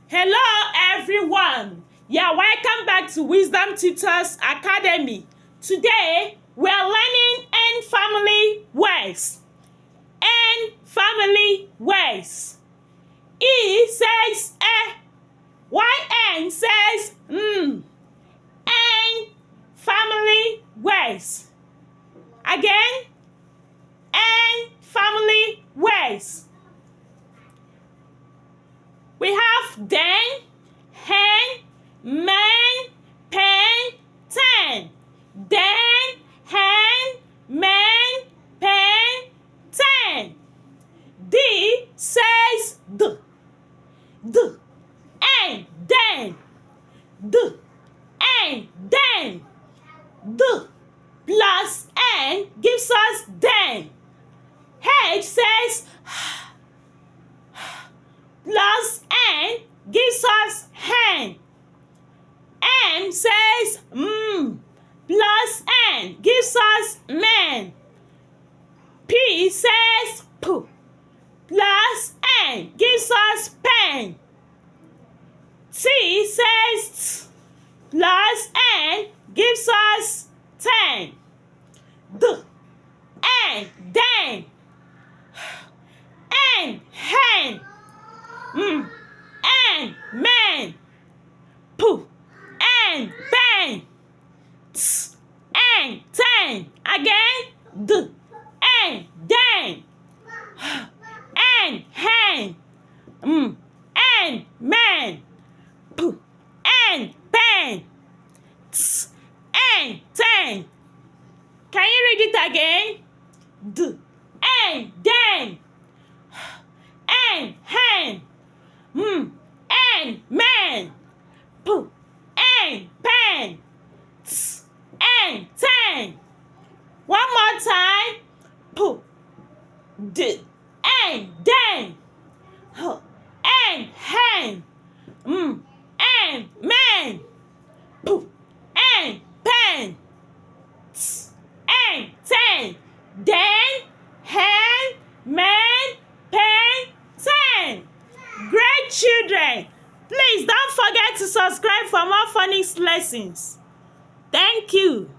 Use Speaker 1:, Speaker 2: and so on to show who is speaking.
Speaker 1: Hello everyone. Welcome back to Wisdom Tutors Academy. Today we are learning N family words. N family words. E says YN says N family words. Again, N family words. We have den, hen, man, pen, ten. Den, hen, man, pen, ten. D says D. N, den. D, N, den. D plus N gives us den. H says plus N gives us hen. M says plus N gives us man. P says P plus N gives us pen. T says T plus N gives us ten. D, N, den. N, hen. N, man. P, N, pen. T, N, ten. Again. D, N, den. N, hen. N, man. P, N, pen. T, N, ten. Can you read it again? D, N, den. N, hen. N, man. P, N, pen. T, N, ten. One more time. P, D, N, den. H, N, hen. N, man. P, N, pen. T, N, ten. Den, hen, man, pen, ten. Great children! Please don't forget to subscribe for more phonics lessons. Thank you.